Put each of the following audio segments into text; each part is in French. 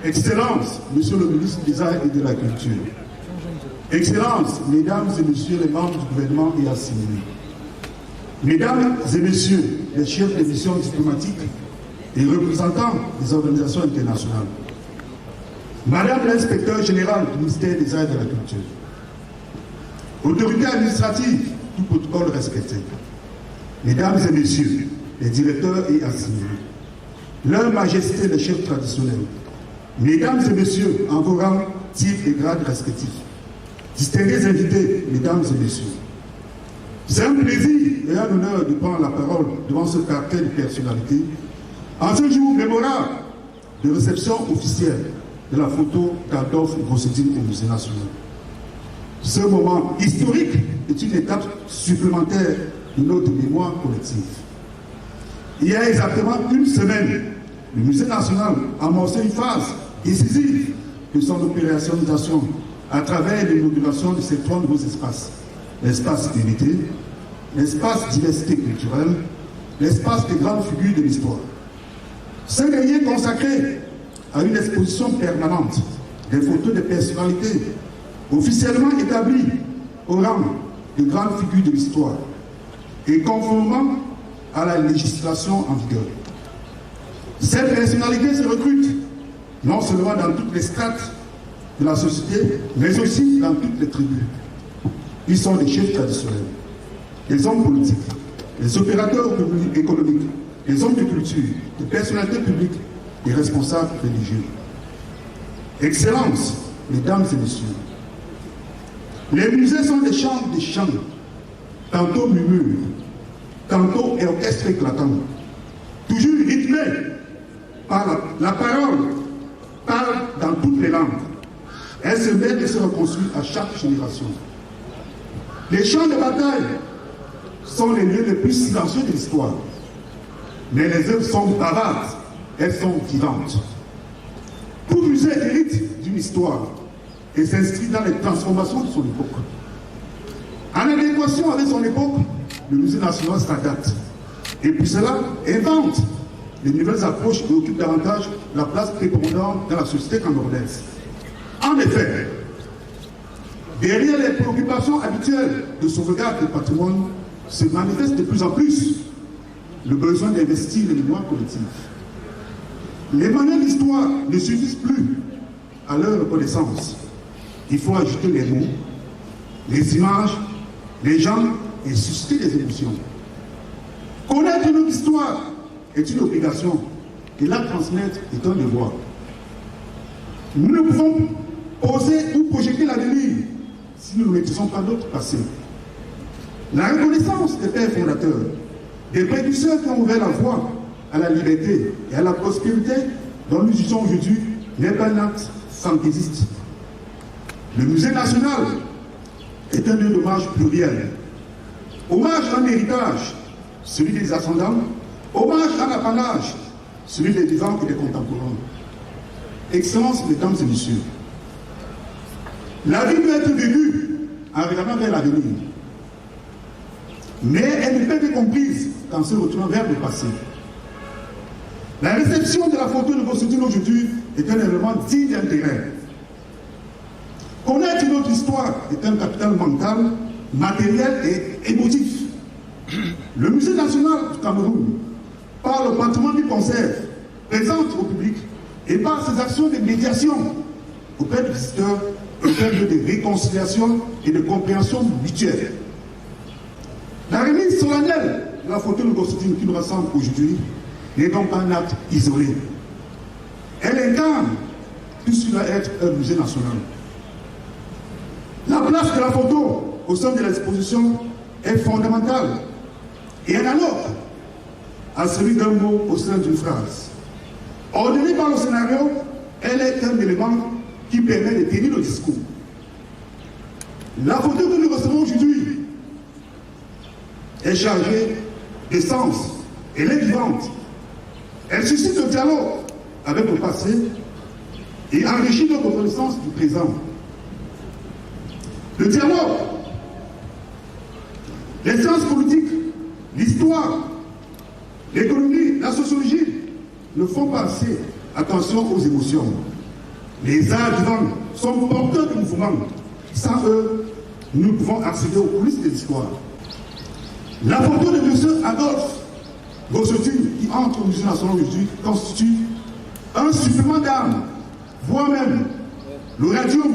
Excellences, Monsieur le ministre des Arts et de la Culture, Excellences, Mesdames et Messieurs les membres du gouvernement et assimilés, Mesdames et Messieurs les chefs des missions diplomatiques et représentants des organisations internationales, Madame l'inspecteur général du ministère des Arts et de la Culture, autorités administratives, tout protocole respecté, Mesdames et Messieurs les directeurs et assimilés, Leur Majesté les chefs traditionnels, Mesdames et Messieurs en vos rangs, titres et grades respectifs, distingués invités, Mesdames et Messieurs, c'est un plaisir et un honneur de prendre la parole devant ce caractère de personnalité en ce jour mémorable de réception officielle de la photo d'Adolphe Grossetine au Musée national. Ce moment historique est une étape supplémentaire de notre mémoire collective. Il y a exactement une semaine, le Musée national a amorcé une phase décisive de son opérationnalisation à travers l'inauguration de ces trois nouveaux espaces. L'espace unité, l'espace diversité culturelle, l'espace des grandes figures de l'histoire. Ce dernier consacré à une exposition permanente des photos de personnalités officiellement établies au rang de grandes figures de l'histoire et conformément à la législation en vigueur. Ces personnalités se recrutent non seulement dans toutes les strates de la société, mais aussi dans toutes les tribus. Ils sont des chefs traditionnels, des hommes politiques, des opérateurs économiques, des hommes de culture, des personnalités publiques, des responsables religieux. Excellences, Mesdames et Messieurs, les musées sont des chambres de chants, tantôt murmures, tantôt orchestres éclatants, toujours rythmés par la parole, parle dans toutes les langues. Elle se met et se reconstruit à chaque génération. Les champs de bataille sont les lieux les plus silencieux de l'histoire. Mais les œuvres sont bavardes, elles sont vivantes. Tout musée hérite d'une histoire et s'inscrit dans les transformations de son époque. En adéquation avec son époque, le musée national s'adapte. Et pour cela, invente les nouvelles approches et occupe davantage la place prépondérante dans la société camerounaise. En effet, derrière les préoccupations habituelles de sauvegarde du patrimoine, se manifeste de plus en plus le besoin d'investir les mémoires collectives. Les manuels d'histoire ne suffisent plus à leur reconnaissance. Il faut ajouter les mots, les images, les gens et susciter des émotions. Connaître notre histoire est une obligation et la transmettre est un devoir. Nous ne pouvons poser ou projeter l'avenir si nous ne maîtrisons pas notre passé. La reconnaissance des pères fondateurs, des précurseurs qui ont ouvert la voie à la liberté et à la prospérité dont nous usons aujourd'hui n'est pas un acte fantaisiste. Le musée national est un lieu d'hommage pluriel. Hommage à un héritage, celui des ascendants, hommage à l'apanage, celui des vivants et des contemporains. Excellences, Mesdames et Messieurs, la vie peut être vécue en regardant vers l'avenir, mais elle ne peut être comprise qu'en se retournant vers le passé. La réception de la photo de Grossetine aujourd'hui est un élément digne d'intérêt. Connaître notre histoire est un capital mental, matériel et émotif. Le Musée national du Cameroun, par le patrimoine qu'il conserve, présente au public et par ses actions de médiation auprès des visiteurs, auprès de réconciliation et de compréhension mutuelle. La remise solennelle de la photo de Grossetine qui nous rassemble aujourd'hui n'est donc pas un acte isolé. Elle incarne tout ce qui doit être un musée national. La place de la photo au sein de l'exposition est fondamentale et analogue à celui d'un mot au sein d'une phrase. Ordonnée par le scénario, elle est un élément qui permet de tenir le discours. La photo que nous recevons aujourd'hui est chargée de sens, elle est vivante. Elle suscite le dialogue avec le passé et enrichit notre connaissance du présent. Le dialogue, les sciences politiques, l'histoire, l'économie, la sociologie ne font pas assez attention aux émotions. Les arts vivants sont porteurs du mouvement. Sans eux, nous pouvons accéder aux coulisses de l'histoire. La photo de M. Adolphe Gossotine, qui entre au Musée national aujourd'hui, constitue un supplément d'âme, voire même le radium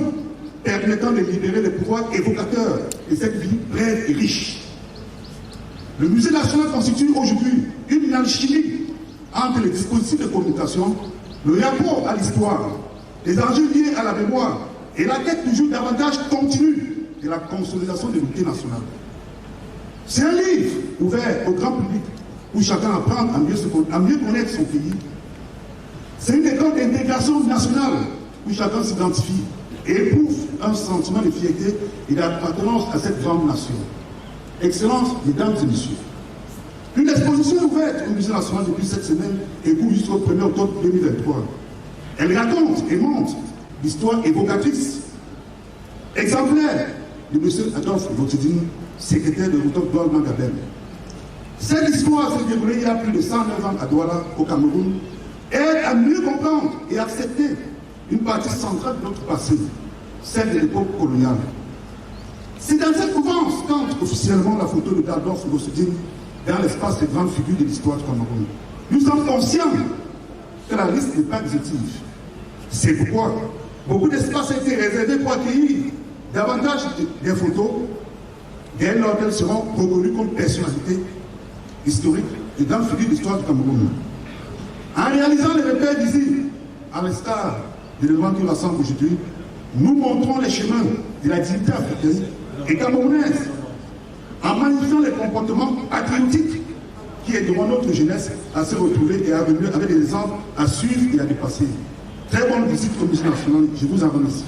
permettant de libérer les pouvoirs évocateurs de cette vie brève et riche. Le Musée national constitue aujourd'hui une alchimie entre les dispositifs de communication, le rapport à l'histoire, les enjeux liés à la mémoire et la quête toujours davantage continue de la consolidation de l'unité nationale. C'est un livre ouvert au grand public où chacun apprend à mieux connaître son pays. C'est une école d'intégration nationale où chacun s'identifie et éprouve un sentiment de fierté et d'appartenance à cette grande nation. Excellences, mesdames et messieurs, une exposition ouverte au Musée national depuis cette semaine et court jusqu'au 1er octobre 2023. Elle raconte et montre l'histoire évocatrice, exemplaire de M. Adolphe Gossotine, secrétaire de l'auteur Mangabel. Cette histoire s'est déroulée il y a plus de 109 ans à Douala, au Cameroun, aide à mieux comprendre et accepter une partie centrale de notre passé, celle de l'époque coloniale. C'est dans cette mouvance qu'entre officiellement la photo de Adolphe Gossotine dans l'espace des grandes figures de l'histoire du Cameroun. Nous sommes conscients que la liste n'est pas exhaustive. C'est pourquoi beaucoup d'espace a été réservé pour accueillir davantage des photos dès lors qu'elles seront reconnues comme personnalités historiques et grandes figures de l'histoire du Cameroun. En réalisant les repères visibles, à l'instar de l'événement qui nous rassemble aujourd'hui, nous montrons les chemins de la dignité africaine et camerounaise en magnifiant les comportements patriotiques qui aideront notre jeunesse à se retrouver et à venir avec des exemples à suivre et à dépasser. Très bonne visite au Musée national, je vous en remercie.